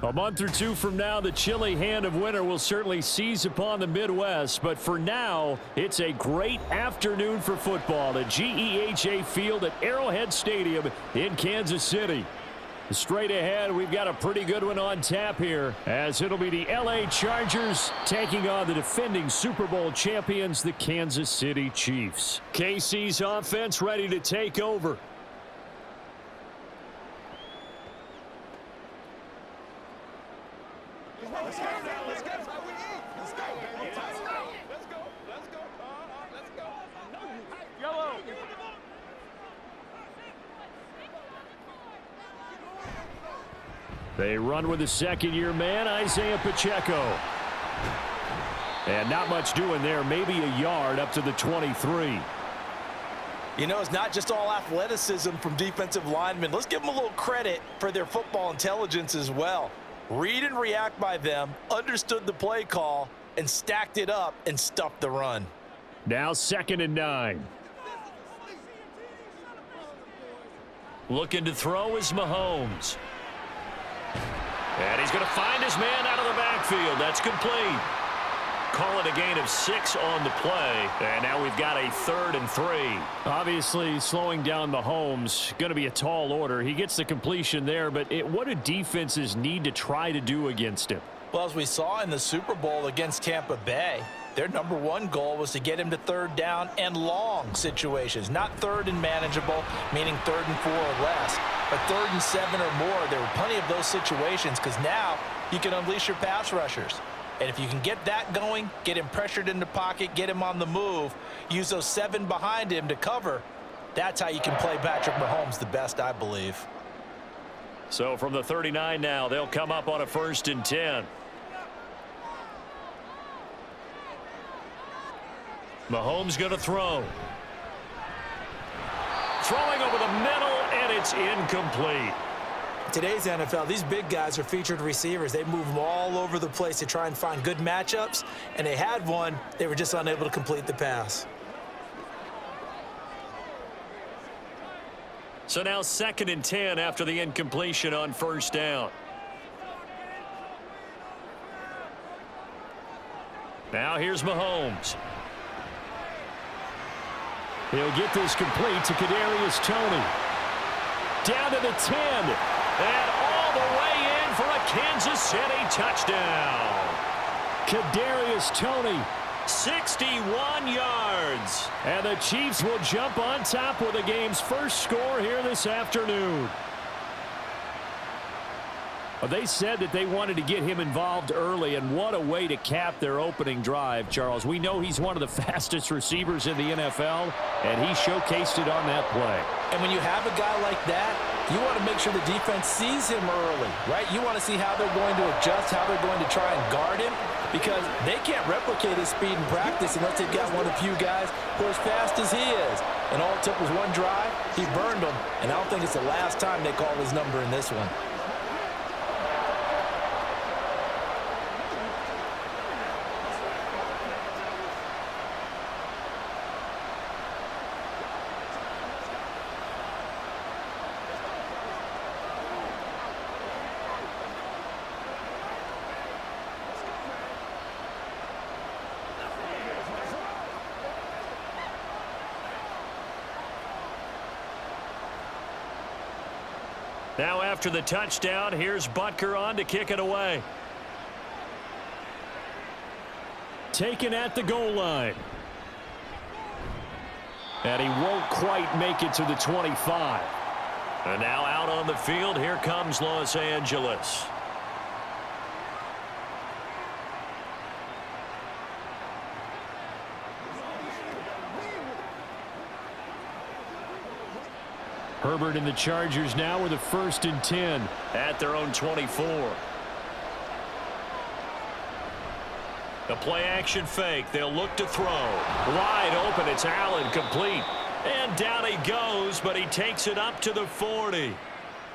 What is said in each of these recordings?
A month or two from now, the chilly hand of winter will certainly seize upon the Midwest. But for now, it's a great afternoon for football at GEHA Field at Arrowhead Stadium in Kansas City. Straight ahead, we've got a pretty good one on tap here, as it'll be the LA Chargers taking on the defending Super Bowl champions, the Kansas City Chiefs. KC's offense ready to take over. They run with the second-year man, Isaiah Pacheco. And not much doing there, maybe a yard up to the 23. You know, it's not just all athleticism from defensive linemen. Let's give them a little credit for their football intelligence as well. Read and react by them, understood the play call, and stacked it up and stuffed the run. Now 2nd and 9. Looking to throw is Mahomes. And he's going to find his man out of the backfield. That's complete. Call it a gain of 6 on the play. And now we've got a 3rd and 3. Obviously, slowing down Mahomes, going to be a tall order. He gets the completion there, but what do defenses need to try to do against him? Well, as we saw in the Super Bowl against Tampa Bay, their #1 goal was to get him to 3rd down and long situations, not 3rd and manageable, meaning 3rd and 4 or less, but 3rd and 7 or more. There were plenty of those situations because now you can unleash your pass rushers. And if you can get that going, get him pressured in the pocket, get him on the move, use those 7 behind him to cover, that's how you can play Patrick Mahomes the best, I believe. So from the 39 now, they'll come up on a 1st and 10. Mahomes going to throw. Throwing over the middle, and it's incomplete. Today's NFL, these big guys are featured receivers. They move them all over the place to try and find good matchups, and they had one. They were just unable to complete the pass. So now 2nd and 10 after the incompletion on 1st down. Now here's Mahomes. He'll get this complete to Kadarius Toney. Down to the 10. And all the way in for a Kansas City touchdown. Kadarius Toney, 61 yards. And the Chiefs will jump on top with the game's first score here this afternoon. Well, they said that they wanted to get him involved early, and what a way to cap their opening drive, Charles. We know he's one of the fastest receivers in the NFL, and he showcased it on that play. And when you have a guy like that, you want to make sure the defense sees him early, right? You want to see how they're going to adjust, how they're going to try and guard him, because they can't replicate his speed in practice unless they've got one of the few guys who are as fast as he is. And all it took was one drive. He burned them, and I don't think it's the last time they call his number in this one. Now after the touchdown, here's Butker on to kick it away. Taken at the goal line. And he won't quite make it to the 25. And now out on the field, here comes Los Angeles. Herbert and the Chargers now with a 1st and 10 at their own 24. The play action fake. They'll look to throw. Wide open. It's Allen, complete. And down he goes, but he takes it up to the 40.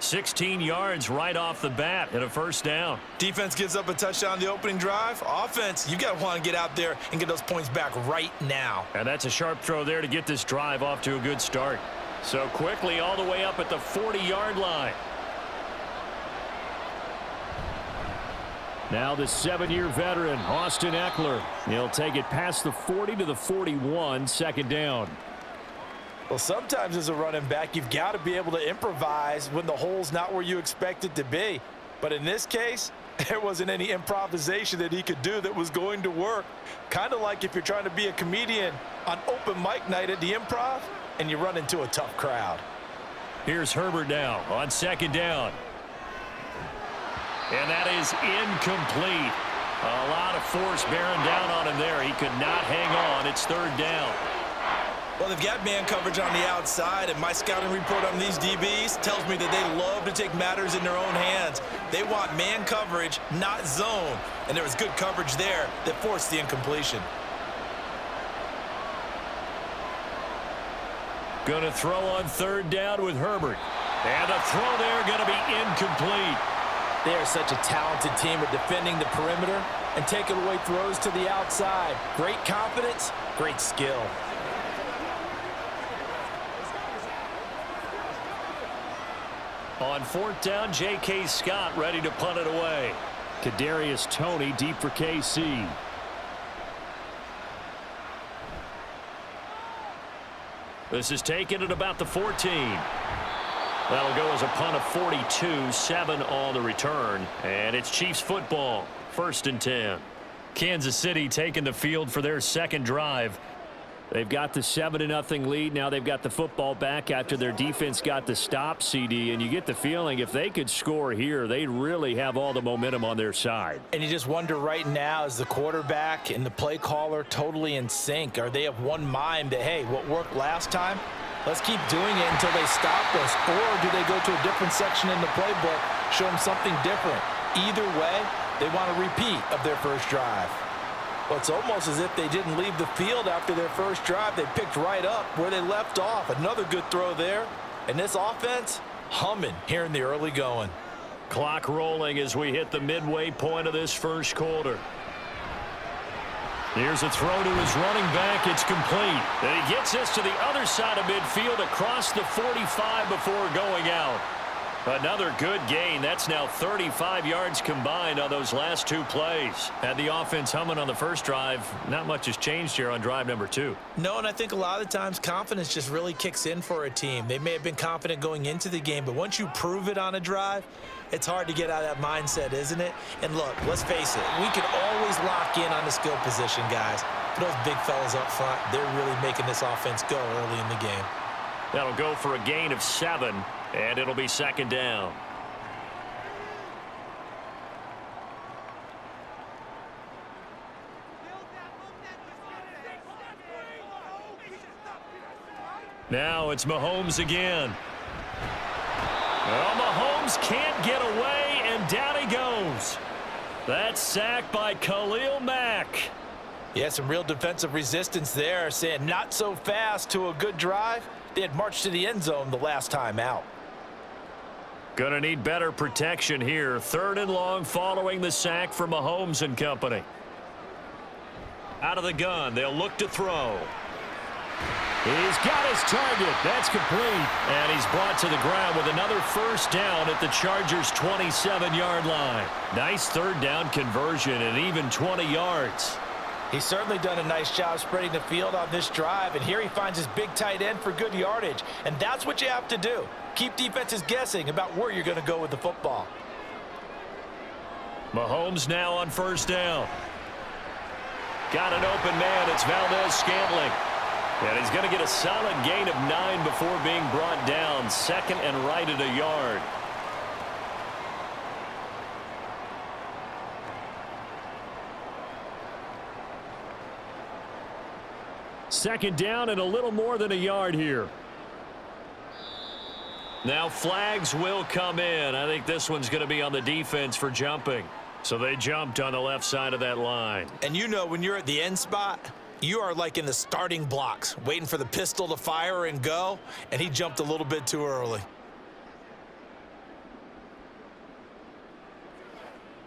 16 yards right off the bat and a 1st down. Defense gives up a touchdown the opening drive. Offense, you got to want to get out there and get those points back right now. And that's a sharp throw there to get this drive off to a good start. So quickly all the way up at the 40-yard line. Now the 7-year veteran, Austin Eckler. He'll take it past the 40 to the 41, second down. Well, sometimes as a running back, you've got to be able to improvise when the hole's not where you expect it to be. But in this case, there wasn't any improvisation that he could do that was going to work. Kind of like if you're trying to be a comedian on open mic night at the Improv and you run into a tough crowd. Here's Herbert now on second down. And that is incomplete. A lot of force bearing down on him there. He could not hang on. It's third down. Well, they've got man coverage on the outside, and my scouting report on these DBs tells me that they love to take matters in their own hands. They want man coverage, not zone. And there was good coverage there that forced the incompletion. Going to throw on third down with Herbert. And the throw there going to be incomplete. They are such a talented team at defending the perimeter and taking away throws to the outside. Great confidence, great skill. On fourth down, J.K. Scott ready to punt it away. Kadarius Toney deep for KC. This is taken at about the 14. That'll go as a punt of 42, 7 on the return. And it's Chiefs football, 1st and 10. Kansas City taking the field for their second drive. They've got the 7-0 lead. Now they've got the football back after their defense got the stop, CD. And you get the feeling if they could score here, they'd really have all the momentum on their side. And you just wonder right now, is the quarterback and the play caller totally in sync? Are they of one mind that, hey, what worked last time, let's keep doing it until they stop us? Or do they go to a different section in the playbook, show them something different? Either way, they want a repeat of their first drive. Well, it's almost as if they didn't leave the field after their first drive. They picked right up where they left off. Another good throw there. And this offense, humming here in the early going. Clock rolling as we hit the midway point of this first quarter. Here's a throw to his running back. It's complete. And he gets us to the other side of midfield across the 45 before going out. Another good gain. That's now 35 yards combined on those last two plays. Had the offense humming on the first drive. Not much has changed here on drive number 2. No, and I think a lot of times confidence just really kicks in for a team. They may have been confident going into the game, but once you prove it on a drive, it's hard to get out of that mindset, isn't it? And look, let's face it, we can always lock in on the skill position, guys. But those big fellas up front, they're really making this offense go early in the game. That'll go for a gain of 7. And it'll be second down. Now it's Mahomes again. Well, Mahomes can't get away, and down he goes. That's sacked by Khalil Mack. Yeah, some real defensive resistance there, saying not so fast to a good drive. They had marched to the end zone the last time out. Gonna need better protection here. 3rd and long following the sack for Mahomes and company. Out of the gun, they'll look to throw. He's got his target. That's complete. And he's brought to the ground with another first down at the Chargers' 27-yard line. Nice 3rd down conversion and even 20 yards. He's certainly done a nice job spreading the field on this drive, and here he finds his big tight end for good yardage. And that's what you have to do. Keep defenses guessing about where you're going to go with the football. Mahomes now on first down. Got an open man. It's Valdez-Scantling. And he's going to get a solid gain of 9 before being brought down. 2nd and right at a yard. Second down and a little more than a yard here. Now flags will come in. I think this one's going to be on the defense for jumping. So they jumped on the left side of that line. And you know, when you're at the end spot, you are like in the starting blocks, waiting for the pistol to fire and go, and he jumped a little bit too early.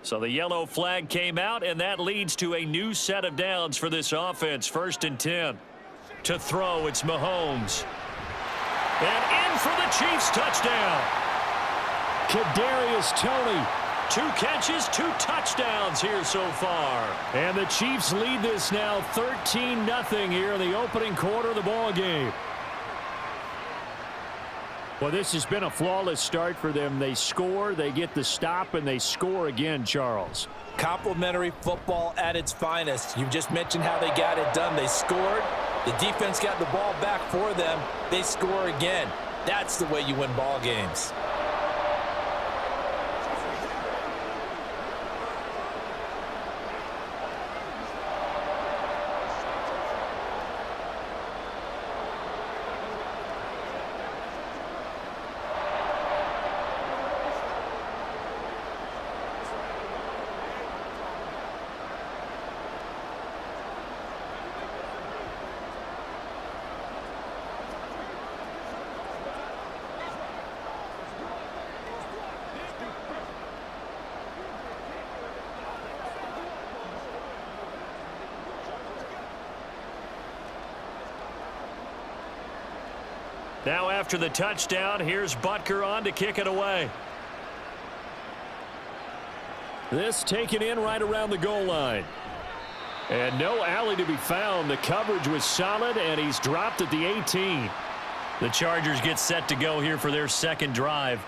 So the yellow flag came out, and that leads to a new set of downs for this offense. 1st and 10. To throw, it's Mahomes. And in for the Chiefs touchdown. Kadarius Toney 2 catches, 2 touchdowns here so far. And the Chiefs lead this now 13-0 here in the opening quarter of the ball game. Well, this has been a flawless start for them. They score, they get the stop, and they score again, Charles. Complimentary football at its finest. You just mentioned how they got it done. They scored. The defense got the ball back for them. They score again. That's the way you win ball games. Now after the touchdown, here's Butker on to kick it away. This taken in right around the goal line. And no alley to be found. The coverage was solid, and he's dropped at the 18. The Chargers get set to go here for their second drive.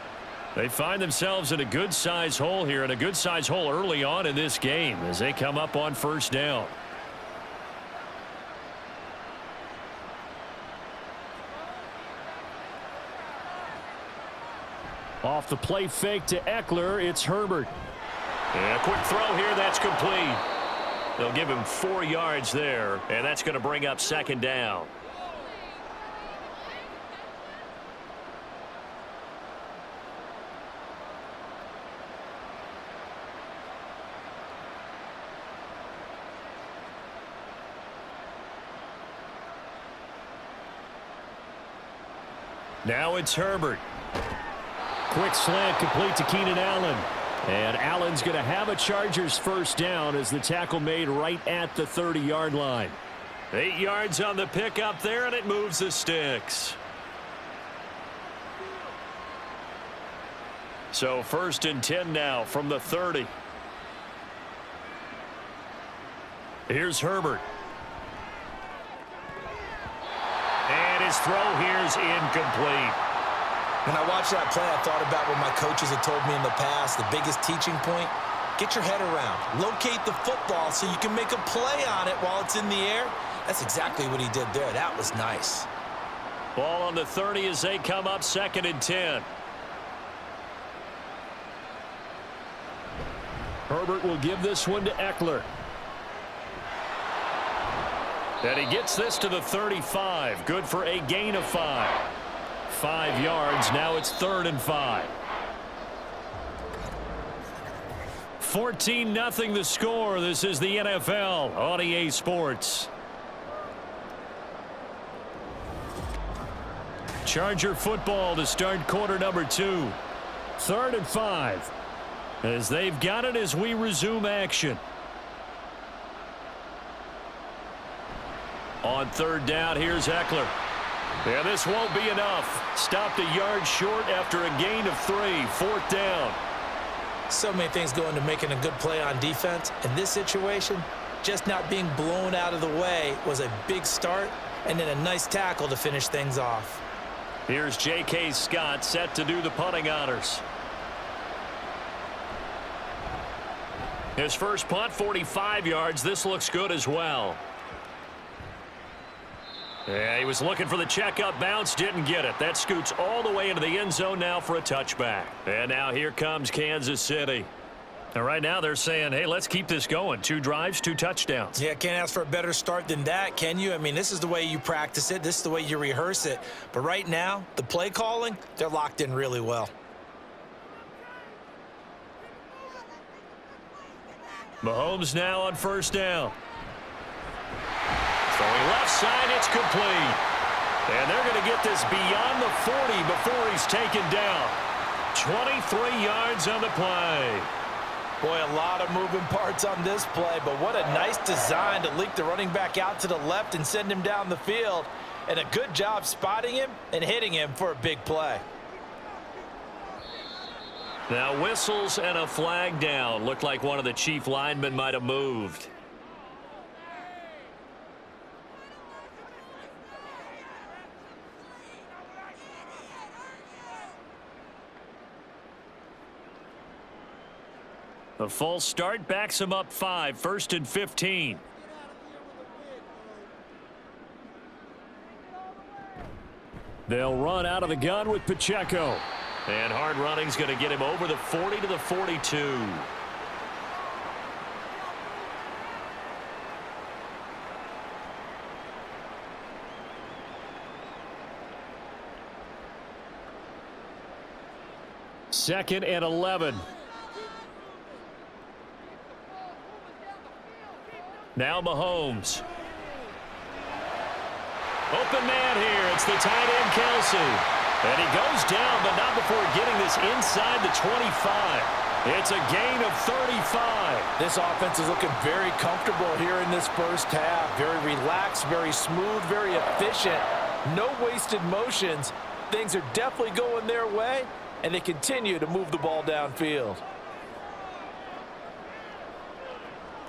They find themselves in a good-size hole here, and a good-size hole early on in this game as they come up on first down. Off the play fake to Eckler, it's Herbert. And a quick throw here, that's complete. They'll give him 4 yards there, and that's going to bring up second down. Now it's Herbert. Quick slant complete to Keenan Allen. And Allen's going to have a Chargers first down as the tackle made right at the 30-yard line. 8 yards on the pickup there, and it moves the sticks. So 1st and 10 now from the 30. Here's Herbert. And his throw here is incomplete. When I watched that play, I thought about what my coaches had told me in the past. The biggest teaching point, get your head around. Locate the football so you can make a play on it while it's in the air. That's exactly what he did there. That was nice. Ball on the 30 as they come up 2nd and 10. Herbert will give this one to Eckler. And he gets this to the 35. Good for a gain of 5. 5 yards. Now it's 3rd and 5. 14-0 the score. This is the NFL on EA Sports. Charger football to start quarter number 2. 3rd and 5. As they've got it as we resume action. On 3rd down, here's Eckler. Yeah, this won't be enough. Stopped a yard short after a gain of 3. 4th down. So many things go into making a good play on defense. In this situation, just not being blown out of the way was a big start, and then a nice tackle to finish things off. Here's J.K. Scott set to do the punting honors. His first punt, 45 yards. This looks good as well. Yeah, he was looking for the checkup bounce, didn't get it. That scoots all the way into the end zone now for a touchback. And now here comes Kansas City. And right now they're saying, hey, let's keep this going. 2 drives, 2 touchdowns. Yeah, can't ask for a better start than that, can you? I mean, this is the way you practice it. This is the way you rehearse it. But right now, the play calling, they're locked in really well. Mahomes now on 1st down. Throwing left side, it's complete. And they're going to get this beyond the 40 before he's taken down. 23 yards on the play. Boy, a lot of moving parts on this play, but what a nice design to leak the running back out to the left and send him down the field. And a good job spotting him and hitting him for a big play. Now whistles and a flag down. Looked like one of the chief linemen might have moved. The false start backs him up 5, 1st and 15. They'll run out of the gun with Pacheco. And hard running's going to get him over the 40 to the 42. Second and 11. Now Mahomes. Open man here. It's the tight end, Kelsey. And he goes down, but not before getting this inside the 25. It's a gain of 35. This offense is looking very comfortable here in this first half. Very relaxed, very smooth, very efficient. No wasted motions. Things are definitely going their way, and they continue to move the ball downfield.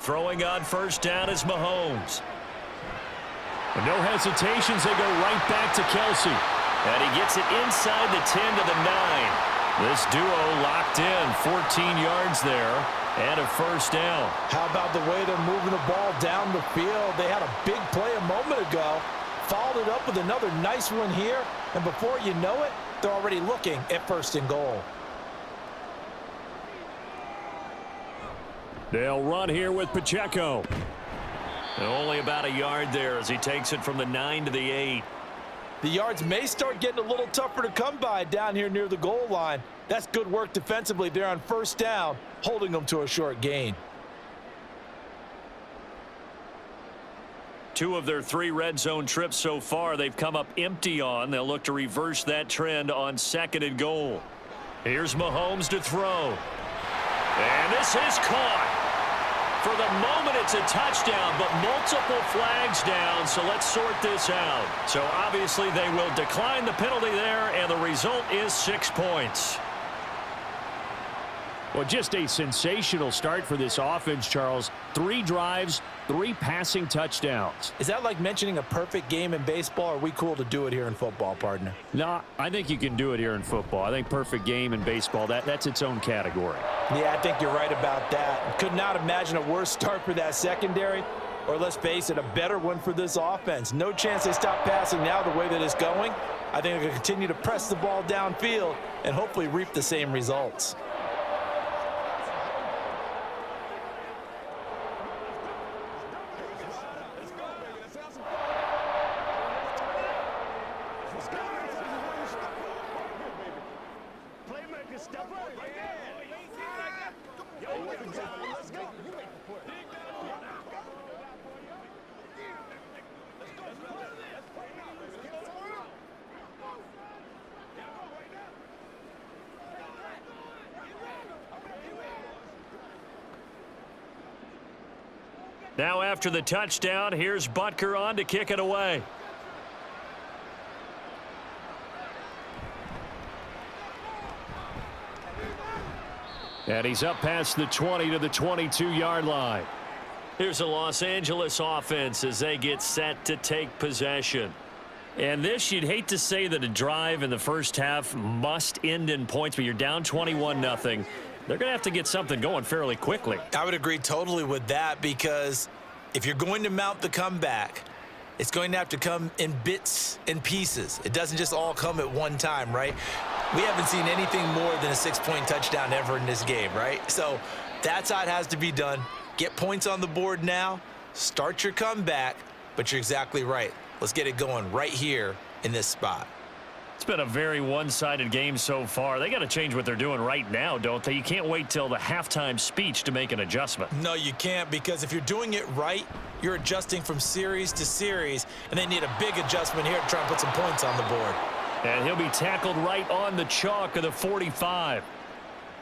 Throwing on first down is Mahomes. And no hesitations, they go right back to Kelsey. And he gets it inside the 10 to the 9. This duo locked in, 14 yards there, and a first down. How about the way they're moving the ball down the field? They had a big play a moment ago, followed it up with another nice one here, and before you know it, they're already looking at 1st and goal. They'll run here with Pacheco. And only about a yard there as he takes it from the 9 to the 8. The yards may start getting a little tougher to come by down here near the goal line. That's good work defensively there on first down, holding them to a short gain. 2 of their 3 red zone trips so far they've come up empty on. They'll look to reverse that trend on 2nd and goal. Here's Mahomes to throw. And this is caught. For the moment, it's a touchdown, but multiple flags down, so let's sort this out. So obviously they will decline the penalty there, and the result is 6 points. Well, just a sensational start for this offense, Charles. 3 drives, 3 passing touchdowns. Is that like mentioning a perfect game in baseball, or are we cool to do it here in football, partner? No, I think you can do it here in football. I think perfect game in baseball, that's its own category. Yeah, I think you're right about that. Could not imagine a worse start for that secondary, or let's face it, a better one for this offense. No chance they stop passing now the way that it's going. I think they're going to continue to press the ball downfield and hopefully reap the same results. Now after the touchdown, here's Butker on to kick it away. And he's up past the 20 to the 22-yard line. Here's a Los Angeles offense as they get set to take possession. And this, you'd hate to say that a drive in the first half must end in points, but you're down 21-0. They're going to have to get something going fairly quickly. I would agree totally with that, because if you're going to mount the comeback, it's going to have to come in bits and pieces. It doesn't just all come at one time, right? We haven't seen anything more than a 6-point touchdown ever in this game, right? So that's how it has to be done. Get points on the board now, start your comeback, but you're exactly right. Let's get it going right here in this spot. It's been a very one-sided game so far. They got to change what they're doing right now, don't they? You can't wait till the halftime speech to make an adjustment. No, you can't, because if you're doing it right, you're adjusting from series to series, and they need a big adjustment here to try and put some points on the board. And he'll be tackled right on the chalk of the 45.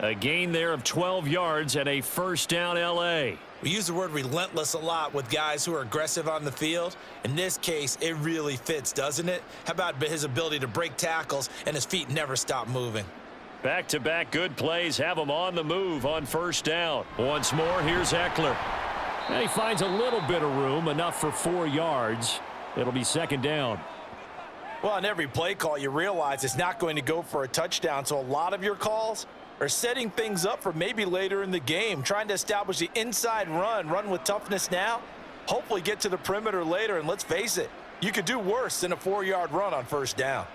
A gain there of 12 yards and a first down L.A. We use the word relentless a lot with guys who are aggressive on the field. In this case, it really fits, doesn't it? How about his ability to break tackles and his feet never stop moving? Back-to-back good plays have him on the move on first down. Once more, here's Eckler. And he finds a little bit of room, enough for 4 yards. It'll be second down. Well, on every play call, you realize it's not going to go for a touchdown, so a lot of your calls are setting things up for maybe later in the game, trying to establish the inside run with toughness now, hopefully get to the perimeter later, and let's face it, you could do worse than a 4-yard run on first down.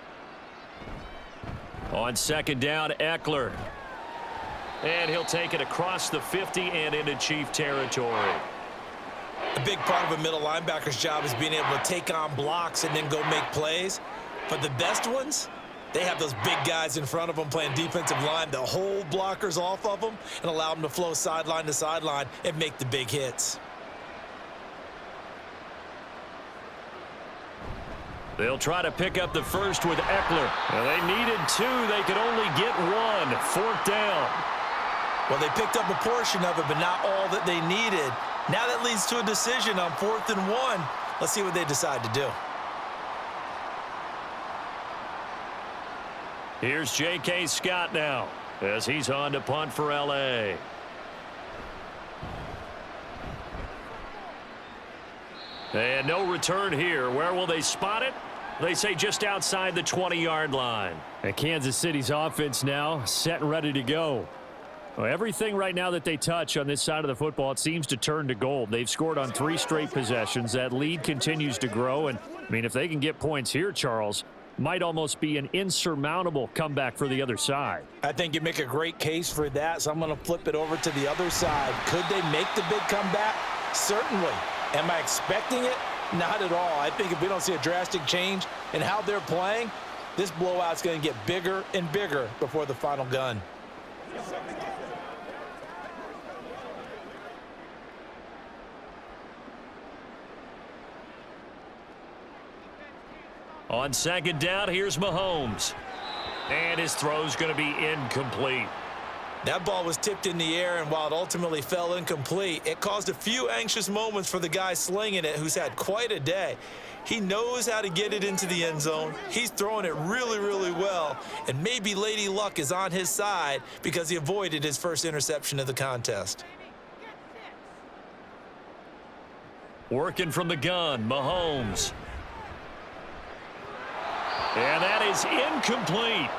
On second down, Eckler. And he'll take it across the 50 and into Chief territory. A big part of a middle linebacker's job is being able to take on blocks and then go make plays. But the best ones, they have those big guys in front of them playing defensive line that hold blockers off of them and allow them to flow sideline to sideline and make the big hits. They'll try to pick up the first with Eckler. Well, they needed 2. They could only get 1. 4th down. Well, they picked up a portion of it, but not all that they needed. Now that leads to a decision on 4th and 1. Let's see what they decide to do. Here's J.K. Scott now as he's on to punt for L.A. And no return here. Where will they spot it? They say just outside the 20-yard line. And Kansas City's offense now set and ready to go. Well, everything right now that they touch on this side of the football, it seems to turn to gold. They've scored on 3 straight possessions. That lead continues to grow. And, I mean, if they can get points here, Charles, might almost be an insurmountable comeback for the other side. I think you make a great case for that, so I'm going to flip it over to the other side. Could they make the big comeback? Certainly. Am I expecting it? Not at all. I think if we don't see a drastic change in how they're playing, this blowout's going to get bigger and bigger before the final gun. On second down, here's Mahomes. And his throw's going to be incomplete. That ball was tipped in the air, and while it ultimately fell incomplete, it caused a few anxious moments for the guy slinging it, who's had quite a day. He knows how to get it into the end zone. He's throwing it really, really well, and maybe Lady Luck is on his side because he avoided his first interception of the contest. Working from the gun, Mahomes. And that is incomplete.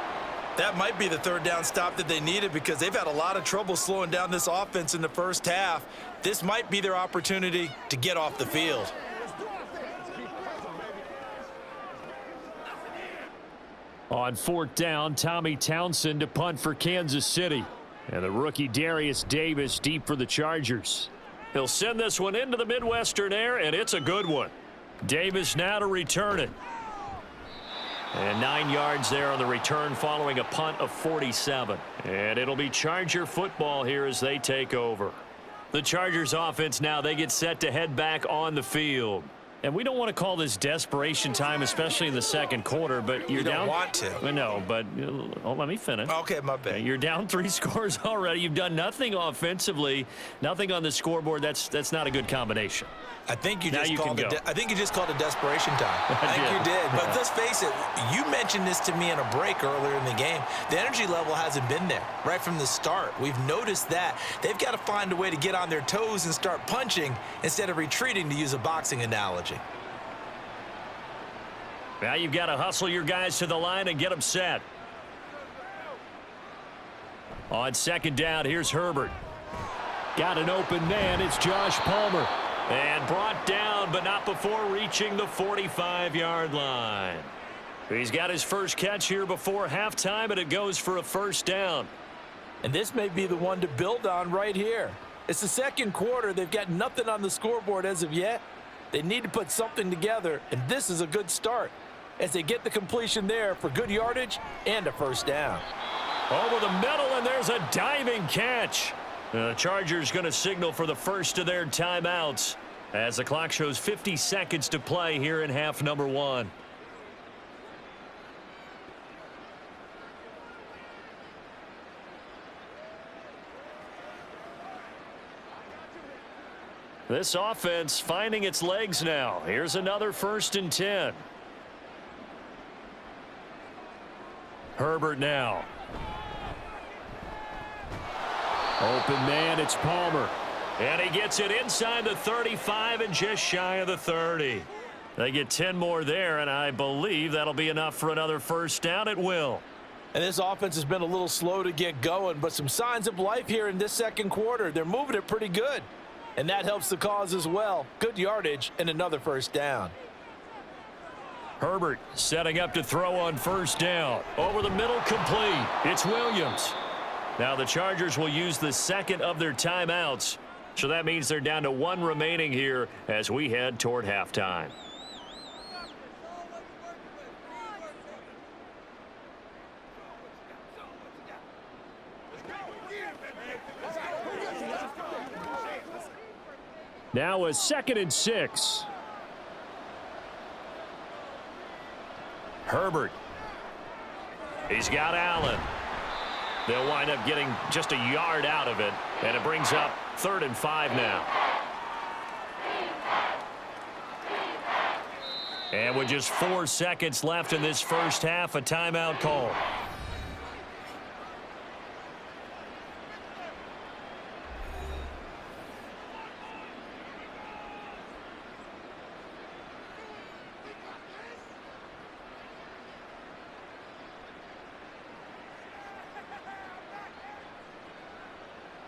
That might be the third down stop that they needed because they've had a lot of trouble slowing down this offense in the first half. This might be their opportunity to get off the field. On 4th down, Tommy Townsend to punt for Kansas City. And the rookie Darius Davis deep for the Chargers. He'll send this one into the Midwestern air, and it's a good one. Davis now to return it. And 9 yards there on the return following a punt of 47. And it'll be Charger football here as they take over. The Chargers offense now, they get set to head back on the field. And we don't want to call this desperation time, especially in the second quarter, but you're down. You don't want to. No, but let me finish. Okay, my bad. You're down 3 scores already. You've done nothing offensively, nothing on the scoreboard. That's not a good combination. I think you just called it. I think you just called it desperation time. I think you did. But let's face it. You mentioned this to me in a break earlier in the game. The energy level hasn't been there right from the start. We've noticed that. They've got to find a way to get on their toes and start punching instead of retreating, to use a boxing analogy. Now you've got to hustle your guys to the line and get them set. On second down, here's Herbert. Got an open man. It's Josh Palmer. And brought down, but not before reaching the 45-yard line. He's got his first catch here before halftime, and it goes for a first down. And this may be the one to build on right here. It's the second quarter. They've got nothing on the scoreboard as of yet. They need to put something together, and this is a good start as they get the completion there for good yardage and a first down. Over the middle, and there's a diving catch. The Chargers going to signal for the first of their timeouts as the clock shows 50 seconds to play here in half number 1. This offense finding its legs now. Here's another 1st and 10. Herbert now. Open man, it's Palmer. And he gets it inside the 35 and just shy of the 30. They get 10 more there, and I believe that'll be enough for another first down at will. And this offense has been a little slow to get going, but some signs of life here in this second quarter. They're moving it pretty good, and that helps the cause as well. Good yardage and another first down. Herbert setting up to throw on first down. Over the middle, complete. It's Williams. Now the Chargers will use the second of their timeouts, so that means they're down to 1 remaining here as we head toward halftime. Now a 2nd and 6. Herbert. He's got Allen. They'll wind up getting just a yard out of it, and it brings up 3rd and 5 now. And with just 4 seconds left in this first half, a timeout call.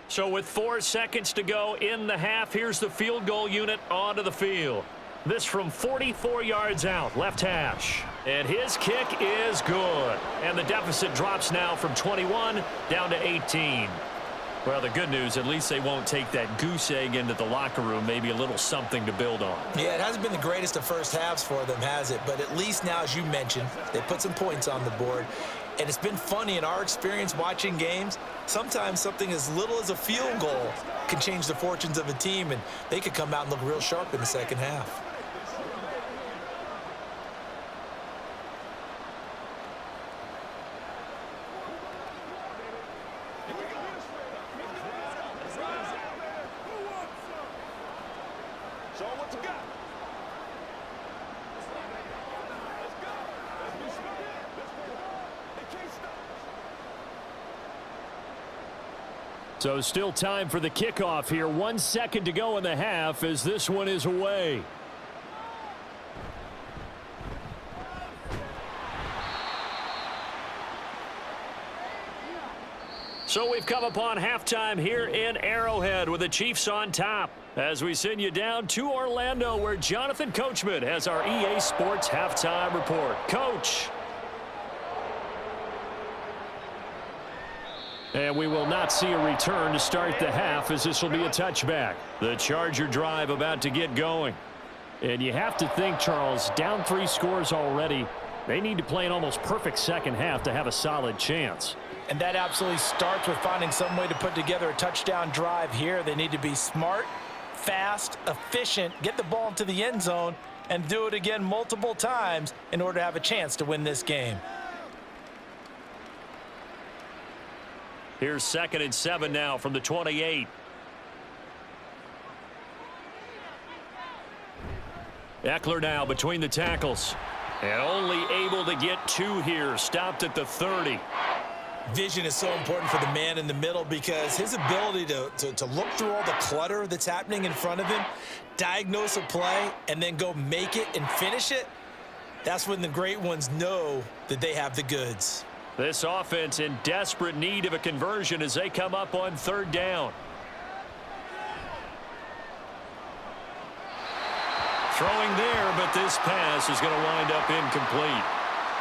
So with 4 seconds to go in the half, here's the field goal unit onto the field. This from 44 yards out, left hash. And his kick is good. And the deficit drops now from 21 down to 18. Well, the good news, at least they won't take that goose egg into the locker room, maybe a little something to build on. Yeah, it hasn't been the greatest of first halves for them, has it? But at least now, as you mentioned, they put some points on the board. And it's been funny in our experience watching games. Sometimes something as little as a field goal can change the fortunes of a team, and they could come out and look real sharp in the second half. So still time for the kickoff here. 1 second to go in the half as this one is away. So we've come upon halftime here in Arrowhead with the Chiefs on top as we send you down to Orlando where Jonathan Coachman has our EA Sports halftime report. Coach. And we will not see a return to start the half as this will be a touchback. The Charger drive about to get going. And you have to think, Charles, down 3 scores already. They need to play an almost perfect second half to have a solid chance. And that absolutely starts with finding some way to put together a touchdown drive here. They need to be smart, fast, efficient, get the ball into the end zone, and do it again multiple times in order to have a chance to win this game. Here's 2nd and 7 now from the 28. Eckler now between the tackles. And only able to get 2 here. Stopped at the 30. Vision is so important for the man in the middle because his ability to look through all the clutter that's happening in front of him, diagnose a play, and then go make it and finish it, that's when the great ones know that they have the goods. This offense in desperate need of a conversion as they come up on 3rd down. Throwing there, but this pass is going to wind up incomplete.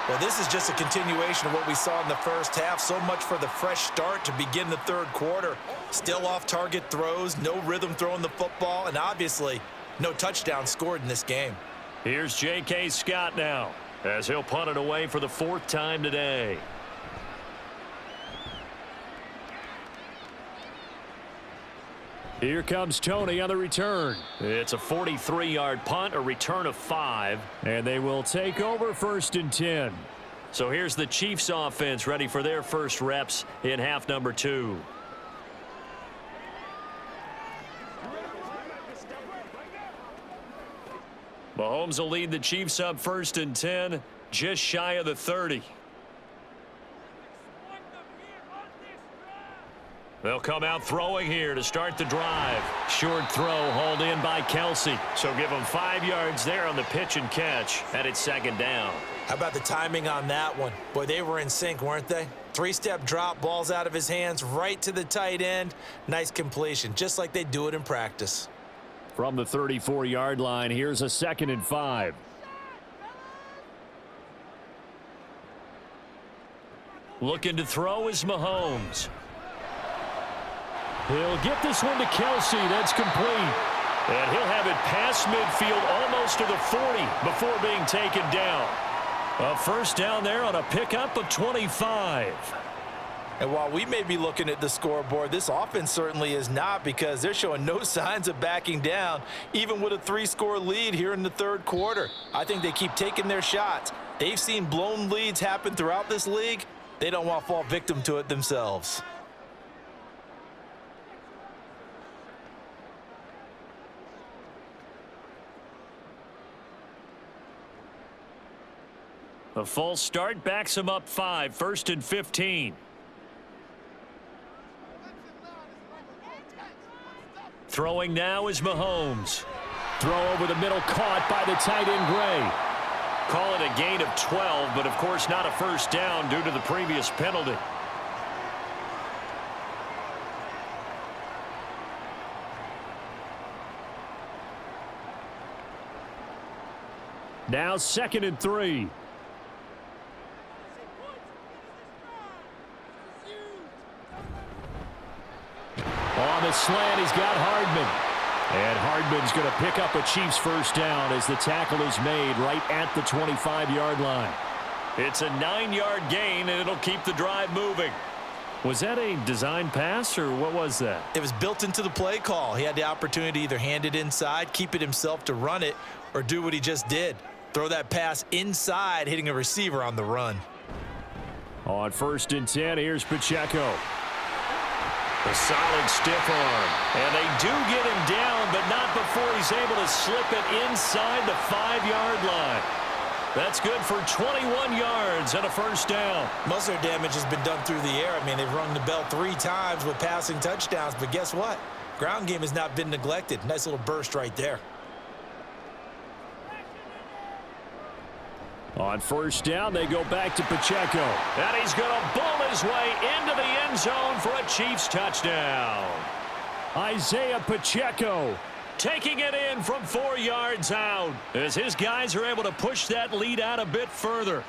Well, this is just a continuation of what we saw in the first half. So much for the fresh start to begin the 3rd quarter. Still off-target throws, no rhythm throwing the football, and obviously no touchdown scored in this game. Here's J.K. Scott now as he'll punt it away for the 4th time today. Here comes Tony on the return. It's a 43-yard punt, a return of 5, and they will take over 1st and 10. So here's the Chiefs offense ready for their first reps in half number 2. Mahomes will lead the Chiefs up 1st and 10, just shy of the 30. They'll come out throwing here to start the drive. Short throw hauled in by Kelsey. So give them 5 yards there on the pitch and catch, and it's second down. How about the timing on that one? Boy, they were in sync, weren't they? 3-step drop, ball's out of his hands, right to the tight end. Nice completion, just like they do it in practice. From the 34-yard line, here's a 2nd and 5. Looking to throw is Mahomes. He'll get this one to Kelsey. That's complete. And he'll have it past midfield almost to the 40 before being taken down. A first down there on a pickup of 25. And while we may be looking at the scoreboard, this offense certainly is not, because they're showing no signs of backing down, even with a 3-score lead here in the third quarter. I think they keep taking their shots. They've seen blown leads happen throughout this league. They don't want to fall victim to it themselves. A false start backs him up 5, 1st and 15. Throwing now is Mahomes. Throw over the middle, caught by the tight end Gray. Call it a gain of 12, but of course not a first down due to the previous penalty. Now 2nd and 3. On the slant, he's got Hardman. And Hardman's going to pick up a Chiefs first down as the tackle is made right at the 25-yard line. It's a 9-yard gain, and it'll keep the drive moving. Was that a design pass, or what was that? It was built into the play call. He had the opportunity to either hand it inside, keep it himself to run it, or do what he just did. Throw that pass inside, hitting a receiver on the run. On 1st and 10, here's Pacheco. A solid stiff arm. And they do get him down, but not before he's able to slip it inside the 5-yard line. That's good for 21 yards and a first down. Most of their damage has been done through the air. I mean, they've rung the bell 3 times with passing touchdowns, but guess what? Ground game has not been neglected. Nice little burst right there. On first down, they go back to Pacheco. And he's going to bull his way into the end zone for a Chiefs touchdown. Isaiah Pacheco taking it in from 4 yards out as his guys are able to push that lead out a bit further.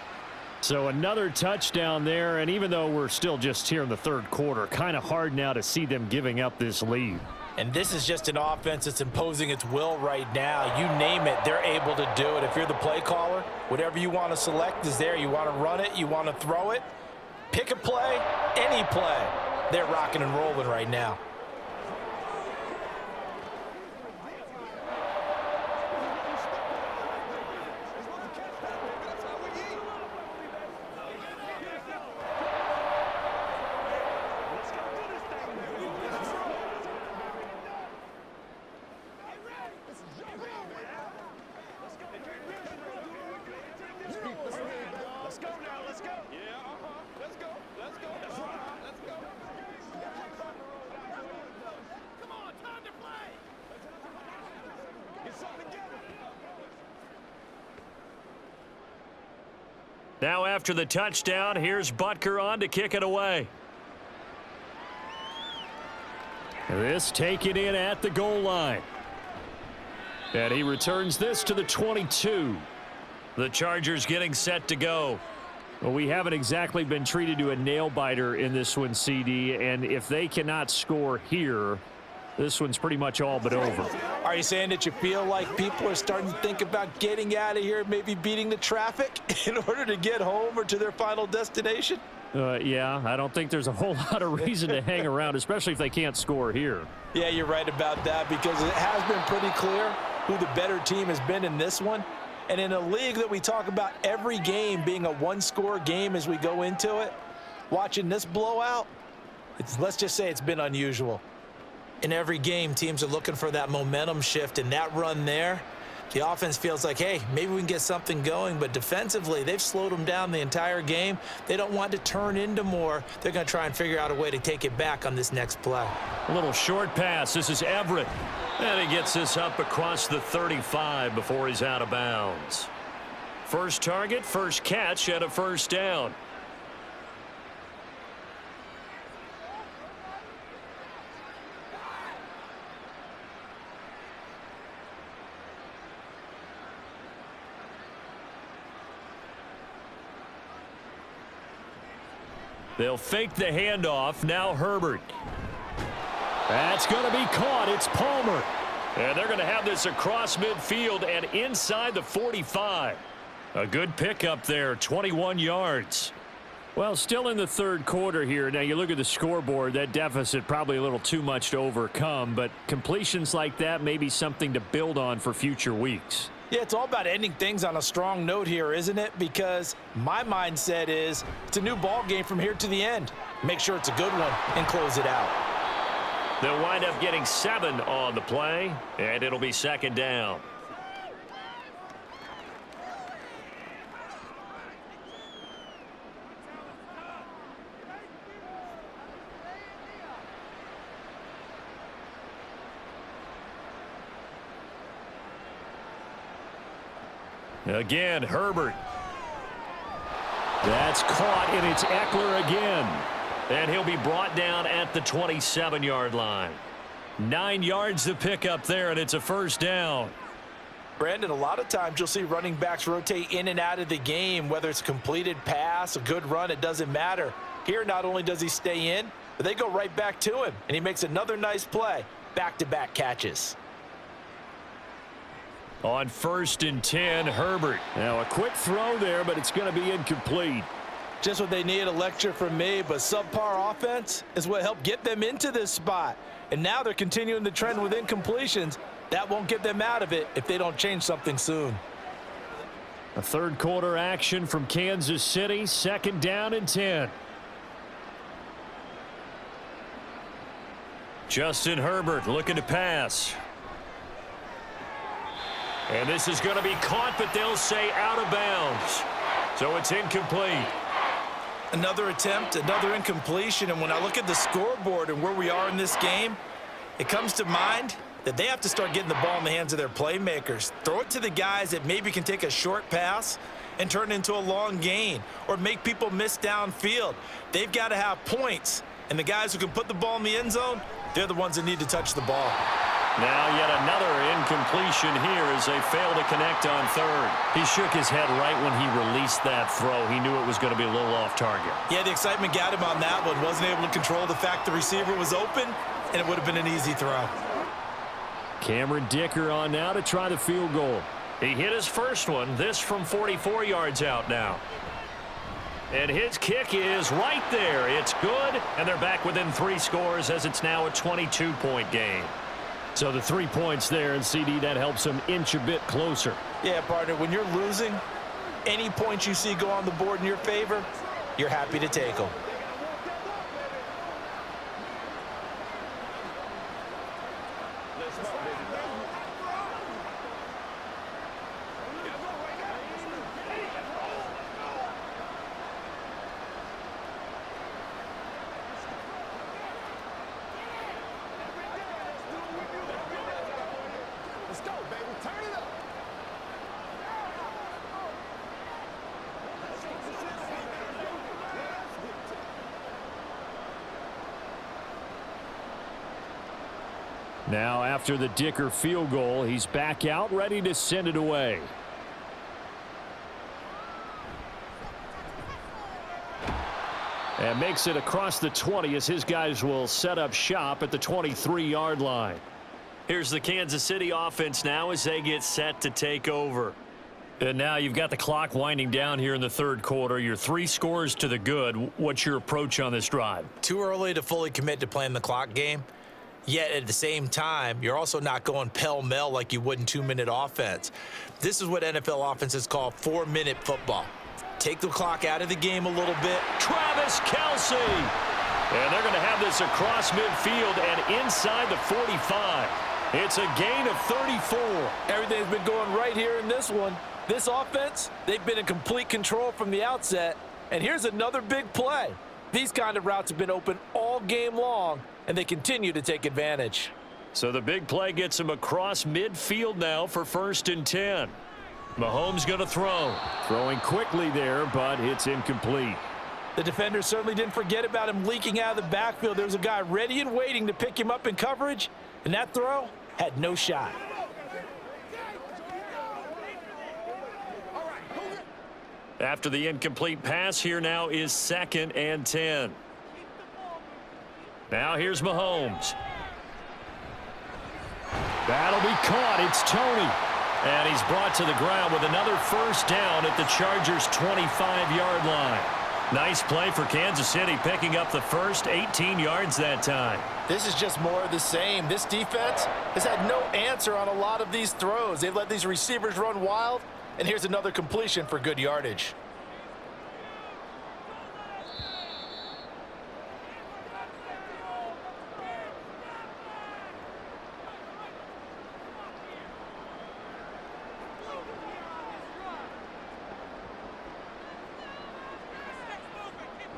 So another touchdown there, and even though we're still just here in the third quarter, kind of hard now to see them giving up this lead. And this is just an offense that's imposing its will right now. You name it, they're able to do it. If you're the play caller, whatever you want to select is there. You want to run it, you want to throw it. Pick a play, any play. They're rocking and rolling right now. Now after the touchdown, here's Butker on to kick it away. This taken in at the goal line. And he returns this to the 22. The Chargers getting set to go. Well, we haven't exactly been treated to a nail-biter in this one, CD, and if they cannot score here, this one's pretty much all but over. Are you saying that you feel like people are starting to think about getting out of here, maybe beating the traffic in order to get home or to their final destination? Yeah, I don't think there's a whole lot of reason to hang around, especially if they can't score here. Yeah, you're right about that, because it has been pretty clear who the better team has been in this one. And in a league that we talk about every game being a one-score game as we go into it, watching this blowout, let's just say it's been unusual. In every game, teams are looking for that momentum shift, and that run there, The offense feels like, hey, maybe we can get something going, but defensively, they've slowed them down the entire game. They don't want to turn into more. They're going to try and figure out a way to take it back on this next play. A little short pass. This is Everett. And he gets this up across the 35 before he's out of bounds. First target, first catch, and a first down. They'll fake the handoff. Now Herbert. That's going to be caught. It's Palmer. And they're going to have this across midfield and inside the 45. A good pickup there, 21 yards. Well, still in the third quarter here. Now, you look at the scoreboard, that deficit probably a little too much to overcome, but completions like that may be something to build on for future weeks. Yeah, it's all about ending things on a strong note here, isn't it? Because my mindset is it's a new ball game from here to the end. Make sure it's a good one and close it out. They'll wind up getting 7 on the play, and it'll be second down. Again, Herbert. That's caught, and it's Eckler again. And he'll be brought down at the 27-yard line. 9 yards to pick up there, and it's a first down. Brandon, a lot of times you'll see running backs rotate in and out of the game, whether it's a completed pass, a good run, it doesn't matter. Here, not only does he stay in, but they go right back to him, and he makes another nice play. Back-to-back catches. On 1st and 10, Herbert. Now a quick throw there, but it's going to be incomplete. Just what they need, a lecture from me, but subpar offense is what helped get them into this spot. And now they're continuing the trend with incompletions. That won't get them out of it if they don't change something soon. A third quarter action from Kansas City, second down and 10. Justin Herbert looking to pass. And this is going to be caught, but they'll say out of bounds. So it's incomplete. Another attempt, another incompletion, and when I look at the scoreboard and where we are in this game, it comes to mind that they have to start getting the ball in the hands of their playmakers. Throw it to the guys that maybe can take a short pass and turn it into a long gain or make people miss downfield. They've got to have points, and the guys who can put the ball in the end zone, they're the ones that need to touch the ball. Now yet another incompletion here as they fail to connect on third. He shook his head right when he released that throw. He knew it was going to be a little off target. Yeah, the excitement got him on that one. Wasn't able to control the fact the receiver was open, and it would have been an easy throw. Cameron Dicker on now to try the field goal. He hit his first one, this from 44 yards out now. And his kick is right there. It's good, and they're back within 3 scores as it's now a 22-point game. So the 3 points there, and CD, that helps them inch a bit closer. Yeah, partner, when you're losing, any points you see go on the board in your favor, you're happy to take them. Now after the Dicker field goal, he's back out ready to send it away. And makes it across the 20 as his guys will set up shop at the 23-yard line. Here's the Kansas City offense now as they get set to take over. And now you've got the clock winding down here in the third quarter. You're 3 scores to the good. What's your approach on this drive? Too early to fully commit to playing the clock game. Yet at the same time, you're also not going pell-mell like you would in 2-minute offense. This is what NFL offenses call 4-minute football. Take the clock out of the game a little bit. Travis Kelce. And they're going to have this across midfield and inside the 45. It's a gain of 34. Everything's been going right here in this one. This offense, they've been in complete control from the outset. And here's another big play. These kind of routes have been open all game long, and they continue to take advantage. So the big play gets him across midfield now for 1st and 10. Mahomes going to throw. Throwing quickly there, but it's incomplete. The defender certainly didn't forget about him leaking out of the backfield. There's a guy ready and waiting to pick him up in coverage, and that throw had no shot. After the incomplete pass, here now is 2nd and 10. Now here's Mahomes. That'll be caught. It's Tony. And he's brought to the ground with another 1st down at the Chargers' 25-yard line. Nice play for Kansas City, picking up the first 18 yards that time. This is just more of the same. This defense has had no answer on a lot of these throws. They've let these receivers run wild, and here's another completion for good yardage.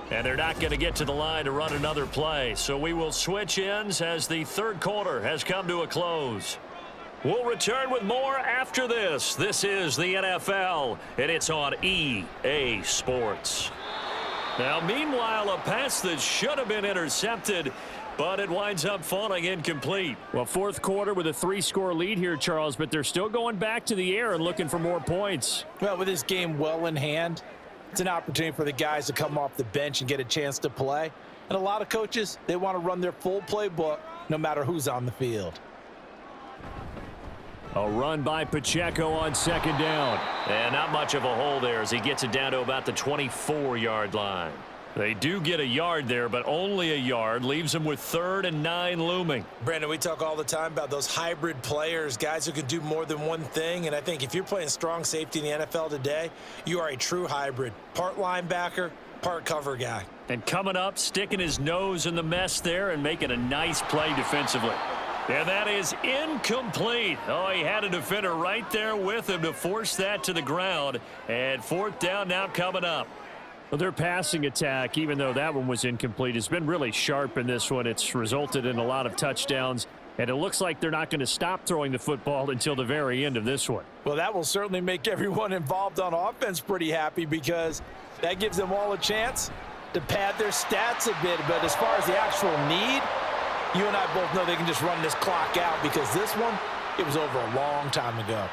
And they're not going to get to the line to run another play. So we will switch ends as the 3rd quarter has come to a close. We'll return with more after this. This is the NFL, and it's on EA Sports. Now, meanwhile, a pass that should have been intercepted, but it winds up falling incomplete. Well, 4th quarter with a 3-score lead here, Charles, but they're still going back to the air and looking for more points. Well, with this game well in hand, it's an opportunity for the guys to come off the bench and get a chance to play. And a lot of coaches, they want to run their full playbook no matter who's on the field. A run by Pacheco on 2nd down. And not much of a hole there as he gets it down to about the 24-yard line. They do get a yard there, but only a yard. Leaves them with 3rd and 9 looming. Brandon, we talk all the time about those hybrid players, guys who can do more than one thing. And I think if you're playing strong safety in the NFL today, you are a true hybrid. Part linebacker, part cover guy. And coming up, sticking his nose in the mess there and making a nice play defensively. And that is incomplete. Oh, he had a defender right there with him to force that to the ground. And 4th down now coming up. Well, their passing attack, even though that one was incomplete, has been really sharp in this one. It's resulted in a lot of touchdowns, and it looks like they're not going to stop throwing the football until the very end of this one. Well, that will certainly make everyone involved on offense pretty happy because that gives them all a chance to pad their stats a bit. But as far as the actual need, you and I both know they can just run this clock out because this one, it was over a long time ago.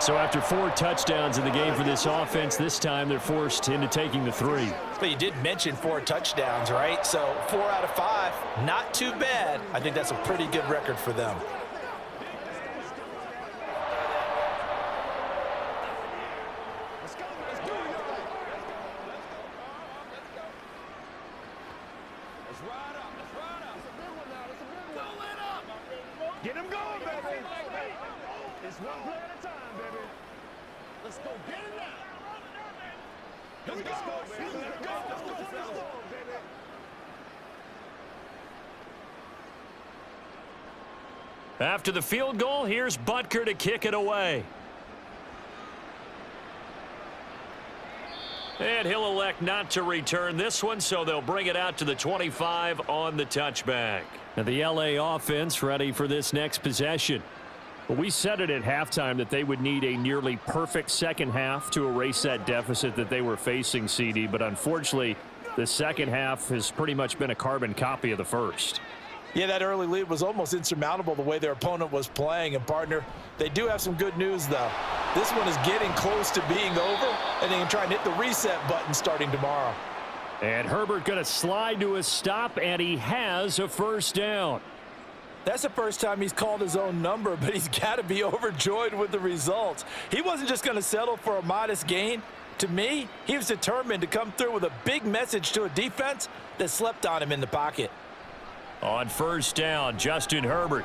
So after 4 touchdowns in the game for this offense, this time they're forced into taking the 3. But you did mention 4 touchdowns, right? So 4 out of 5, not too bad. I think that's a pretty good record for them. Get him going, baby. It's one play at a time, baby. Let's go. Get it now. Let's go, baby. Let's go, baby. After the field goal, here's Butker to kick it away. And he'll elect not to return this one, so they'll bring it out to the 25 on the touchback. And the LA offense ready for this next possession. But we said it at halftime that they would need a nearly perfect second half to erase that deficit that they were facing, CD. But unfortunately, the second half has pretty much been a carbon copy of the first. Yeah, that early lead was almost insurmountable the way their opponent was playing. And, partner, they do have some good news, though. This one is getting close to being over, and they can try and hit the reset button starting tomorrow. And Herbert going to slide to a stop, and he has a first down. That's the first time he's called his own number, but he's got to be overjoyed with the results. He wasn't just going to settle for a modest gain. To me, he was determined to come through with a big message to a defense that slept on him in the pocket. On first down, Justin Herbert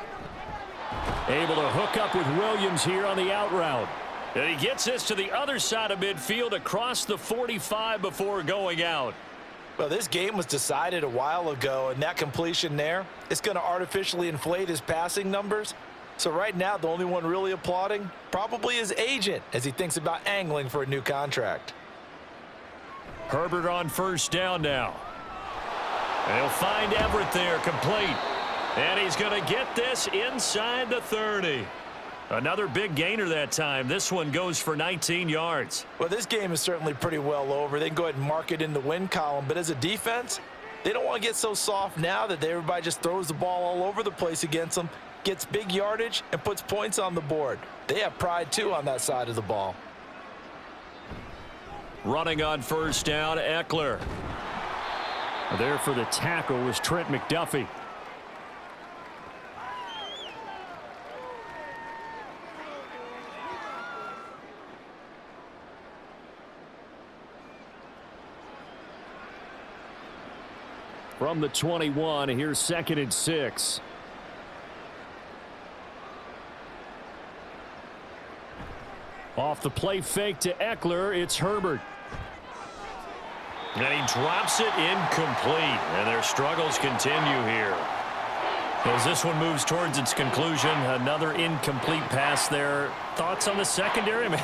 able to hook up with Williams here on the out route. And he gets this to the other side of midfield across the 45 before going out. Well, this game was decided a while ago, and that completion there is going to artificially inflate his passing numbers. So right now, the only one really applauding, probably his agent, as he thinks about angling for a new contract. Herbert on first down now. And he'll find Everett there, complete. And he's going to get this inside the 30. Another big gainer that time. This one goes for 19 yards. Well, this game is certainly pretty well over. They can go ahead and mark it in the win column. But as a defense, they don't want to get so soft now that everybody just throws the ball all over the place against them, gets big yardage, and puts points on the board. They have pride, too, on that side of the ball. Running on first down, Eckler. There for the tackle was Trent McDuffie. From the 21, here's 2nd and 6. Off the play fake to Eckler, it's Herbert. And he drops it incomplete. And their struggles continue here. As this one moves towards its conclusion, another incomplete pass there. Thoughts on the secondary? I mean,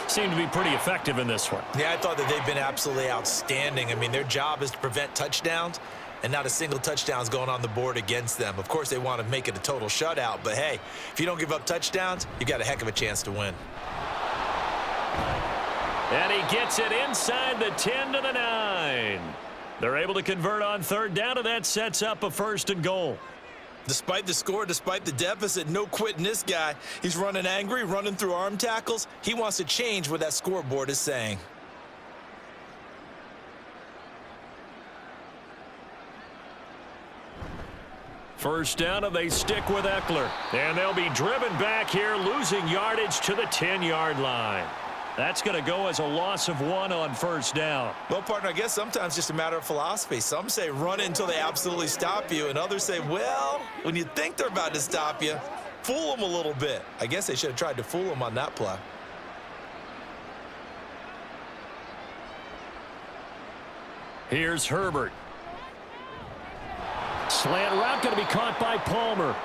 seem to be pretty effective in this one. Yeah, I thought that they've been absolutely outstanding. I mean, their job is to prevent touchdowns, and not a single touchdown's going on the board against them. Of course, they want to make it a total shutout, but hey, if you don't give up touchdowns, you got a heck of a chance to win. And he gets it inside the 10 to the 9. They're able to convert on third down, and that sets up a 1st and goal. Despite the score, despite the deficit, no quitting this guy. He's running angry, running through arm tackles. He wants to change what that scoreboard is saying. First down, and they stick with Eckler. And they'll be driven back here, losing yardage to the 10-yard line. That's going to go as a loss of 1 on first down. Well, partner, I guess sometimes just a matter of philosophy. Some say run it until they absolutely stop you, and others say, well, when you think they're about to stop you, fool them a little bit. I guess they should have tried to fool them on that play. Here's Herbert. Slant route going to be caught by Palmer.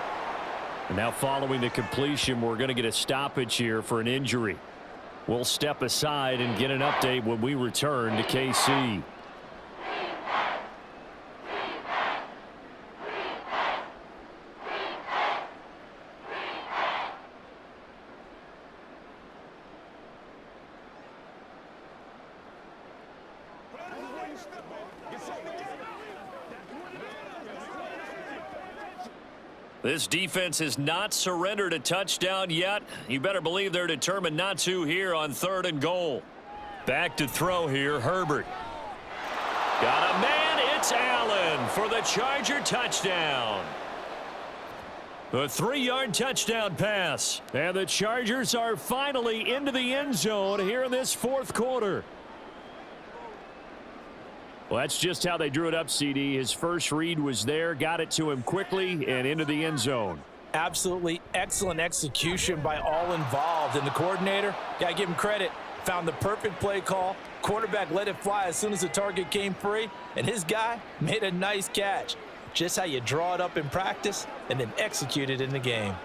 And now following the completion, we're going to get a stoppage here for an injury. We'll step aside and get an update when we return to KC. This defense has not surrendered a touchdown yet. You better believe they're determined not to here on 3rd and goal. Back to throw here, Herbert. Got a man, it's Allen for the Charger touchdown. A 3-yard touchdown pass. And the Chargers are finally into the end zone here in this 4th quarter. Well, that's just how they drew it up, CD. His first read was there, got it to him quickly, and into the end zone. Absolutely excellent execution by all involved. And the coordinator, got to give him credit, found the perfect play call. Quarterback let it fly as soon as the target came free, and his guy made a nice catch. Just how you draw it up in practice and then execute it in the game.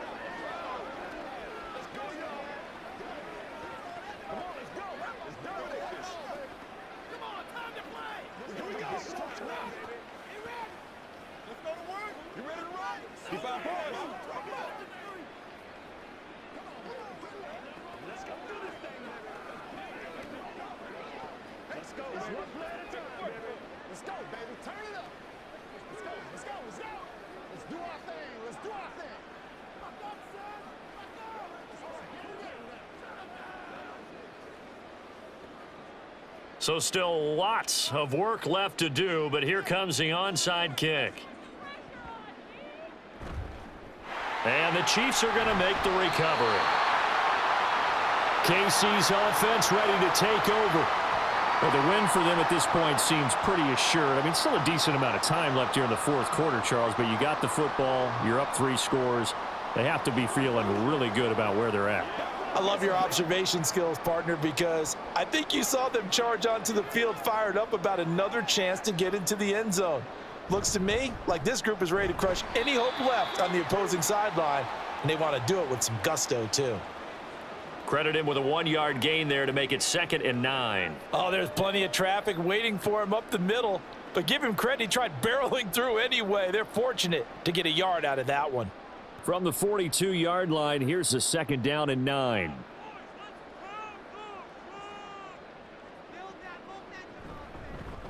So still lots of work left to do, but here comes the onside kick. And the Chiefs are going to make the recovery. KC's offense ready to take over. Well, the win for them at this point seems pretty assured. I mean, still a decent amount of time left here in the 4th quarter, Charles, but you got the football, you're up 3 scores. They have to be feeling really good about where they're at. I love your observation skills, partner, because I think you saw them charge onto the field fired up about another chance to get into the end zone. Looks to me like this group is ready to crush any hope left on the opposing sideline and they want to do it with some gusto, too. Credit him with a 1-yard gain there to make it 2nd and 9. Oh, there's plenty of traffic waiting for him up the middle. But give him credit, he tried barreling through anyway. They're fortunate to get a yard out of that one. From the 42-yard line, here's a 2nd down and 9.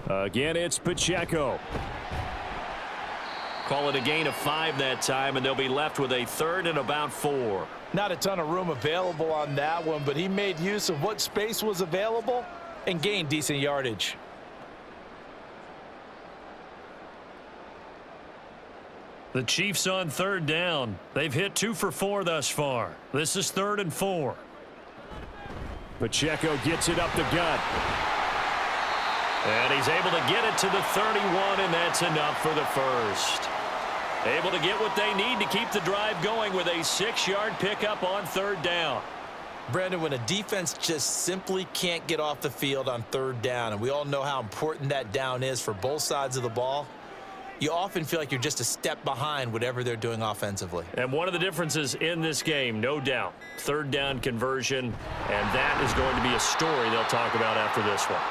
Again, it's Pacheco. Call it a gain of 5 that time, and they'll be left with a 3rd and about 4. Not a ton of room available on that one, but he made use of what space was available and gained decent yardage. The Chiefs on 3rd down. They've hit 2 for 4 thus far. This is 3rd and 4. Pacheco gets it up the gut. And he's able to get it to the 31, and that's enough for the first. Able to get what they need to keep the drive going with a 6-yard pickup on 3rd down. Brandon, when a defense just simply can't get off the field on 3rd down, and we all know how important that down is for both sides of the ball, you often feel like you're just a step behind whatever they're doing offensively. And one of the differences in this game, no doubt, 3rd down conversion, and that is going to be a story they'll talk about after this one.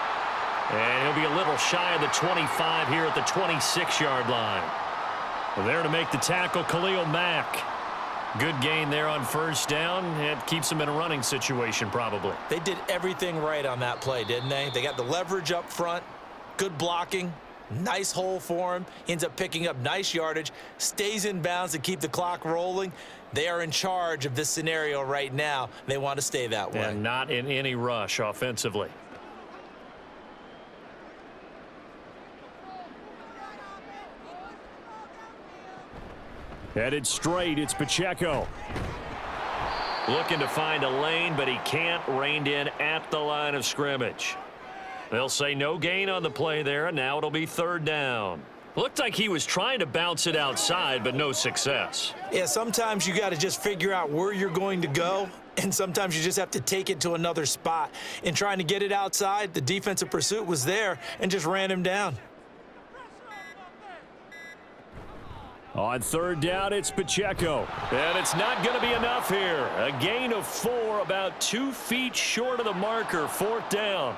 And he'll be a little shy of the 25 here at the 26-yard line. There to make the tackle, Khalil Mack. Good gain there on 1st down. It keeps him in a running situation probably. They did everything right on that play, didn't they? They got the leverage up front, good blocking, nice hole for him. He ends up picking up nice yardage, stays in bounds to keep the clock rolling. They are in charge of this scenario right now. They want to stay that way. And not in any rush offensively. Headed straight, it's Pacheco. Looking to find a lane, but he can't. Reined in at the line of scrimmage. They'll say no gain on the play there, and now it'll be 3rd down. Looked like he was trying to bounce it outside, but no success. Yeah, sometimes you got to just figure out where you're going to go, and sometimes you just have to take it to another spot. In trying to get it outside, the defensive pursuit was there and just ran him down. On 3rd down, it's Pacheco. And it's not going to be enough here. A gain of 4, about 2 feet short of the marker, 4th down.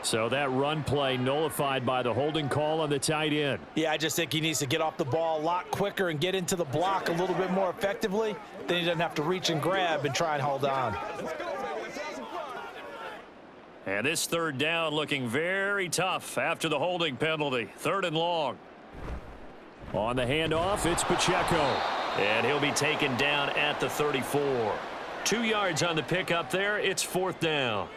So that run play nullified by the holding call on the tight end. Yeah, I just think he needs to get off the ball a lot quicker and get into the block a little bit more effectively. Then he doesn't have to reach and grab and try and hold on. And this 3rd down looking very tough after the holding penalty. 3rd and long. On the handoff, it's Pacheco. And he'll be taken down at the 34. 2 yards on the pickup there. It's 4th down.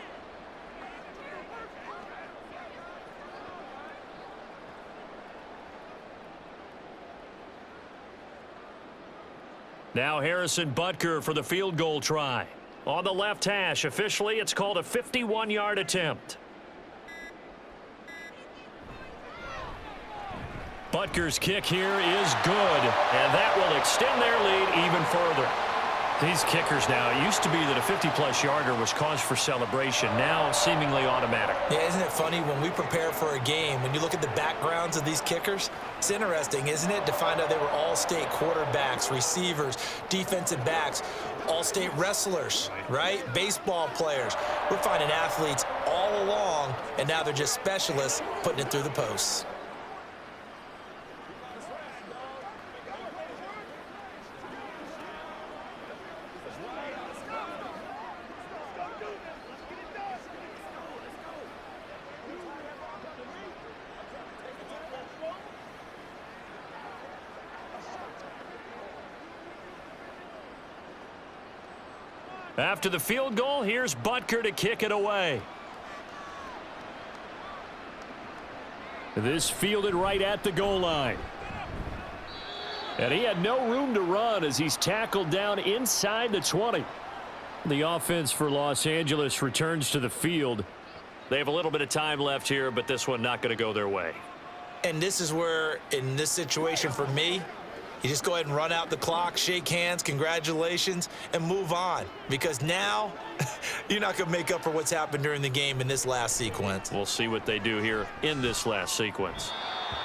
Now Harrison Butker for the field goal try. On the left hash, officially it's called a 51-yard attempt. Butker's kick here is good, and that will extend their lead even further. These kickers now, it used to be that a 50-plus yarder was cause for celebration, now seemingly automatic. Yeah, isn't it funny when we prepare for a game, when you look at the backgrounds of these kickers, it's interesting, isn't it, to find out they were all-state quarterbacks, receivers, defensive backs, all-state wrestlers, right? Baseball players. We're finding athletes all along, and now they're just specialists putting it through the posts. After the field goal, here's Butker to kick it away. This fielded right at the goal line. And he had no room to run as he's tackled down inside the 20. The offense for Los Angeles returns to the field. They have a little bit of time left here, but this one not going to go their way. And this is where, in this situation for me, you just go ahead and run out the clock, shake hands, congratulations, and move on. Because now, you're not going to make up for what's happened during the game in this last sequence. We'll see what they do here in this last sequence.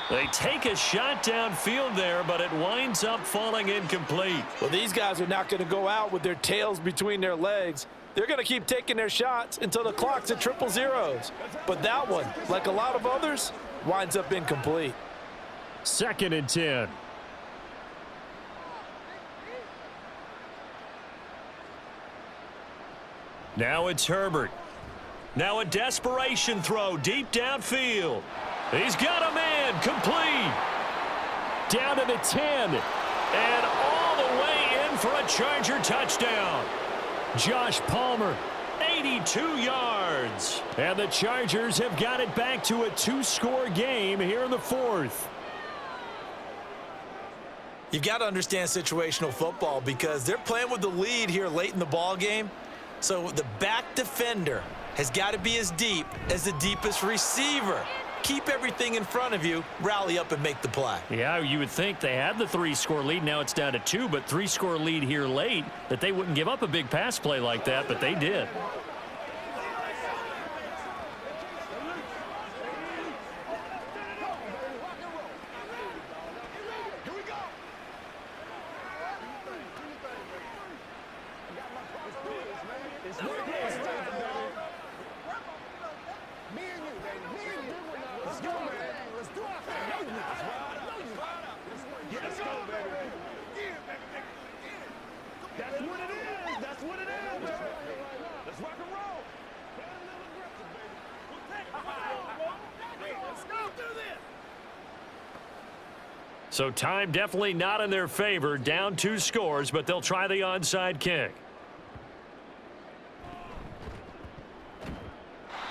They take a shot downfield there, but it winds up falling incomplete. Well, these guys are not going to go out with their tails between their legs. They're going to keep taking their shots until the clock's at 000. But that one, like a lot of others, winds up incomplete. 2nd and 10. Now it's Herbert. Now a desperation throw deep downfield. He's got a man, complete. Down to the 10. And all the way in for a Charger touchdown. Josh Palmer, 82 yards. And the Chargers have got it back to a 2-score game here in the 4th. You've got to understand situational football because they're playing with the lead here late in the ball game. So the back defender has got to be as deep as the deepest receiver. Keep everything in front of you, rally up and make the play. Yeah, you would think they had the 3-score lead. Now it's down to 2, but 3-score lead here late, that they wouldn't give up a big pass play like that, but they did. So time definitely not in their favor. Down 2 scores, but they'll try the onside kick.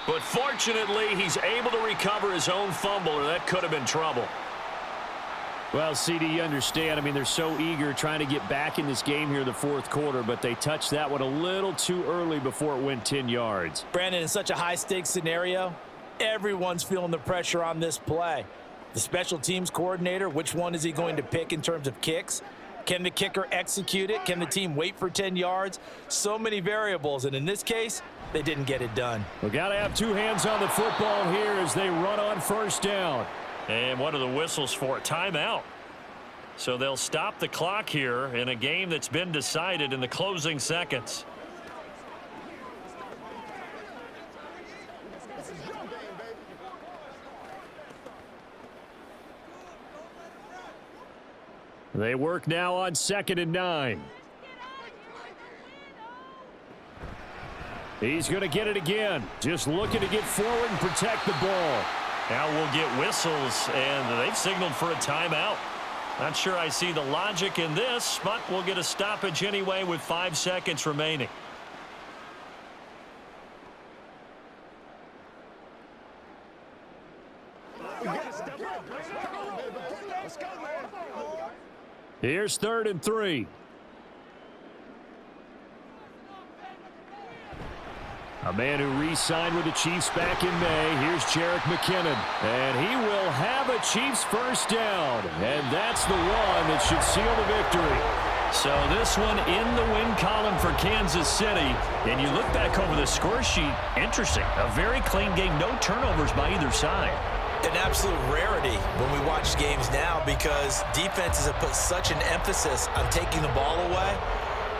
But fortunately, he's able to recover his own fumble, or that could have been trouble. Well, CD, you understand. I mean, they're so eager trying to get back in this game here in the 4th quarter, but they touched that one a little too early before it went 10 yards. Brandon, in such a high-stakes scenario, everyone's feeling the pressure on this play. The special teams coordinator, which one is he going to pick in terms of kicks? Can the kicker execute it? Can the team wait for 10 yards? So many variables, and in this case, they didn't get it done. We got to have 2 hands on the football here as they run on 1st down. And what are the whistles for? Timeout. So they'll stop the clock here in a game that's been decided in the closing seconds. They work now on 2nd and 9. He's going to get it again. Just looking to get forward and protect the ball. Now we'll get whistles, and they've signaled for a timeout. Not sure I see the logic in this, but we'll get a stoppage anyway with 5 seconds remaining. Here's 3rd and 3. A man who re-signed with the Chiefs back in May. Here's Jerick McKinnon. And he will have a Chiefs 1st down. And that's the one that should seal the victory. So this one in the win column for Kansas City. And you look back over the score sheet, interesting. A very clean game, no turnovers by either side. An absolute rarity when we watch games now because defenses have put such an emphasis on taking the ball away.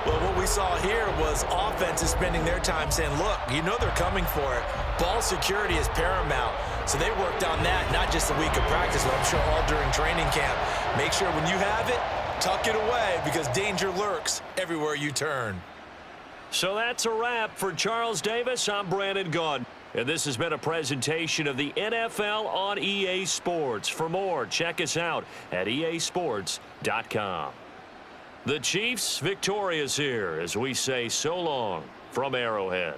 Well, what we saw here was offenses spending their time saying, look, you know they're coming for it. Ball security is paramount. So they worked on that not just a week of practice, but I'm sure all during training camp. Make sure when you have it, tuck it away because danger lurks everywhere you turn. So that's a wrap for Charles Davis. I'm Brandon Gaudin. And this has been a presentation of the NFL on EA Sports. For more, check us out at easports.com. The Chiefs victorious here as we say so long from Arrowhead.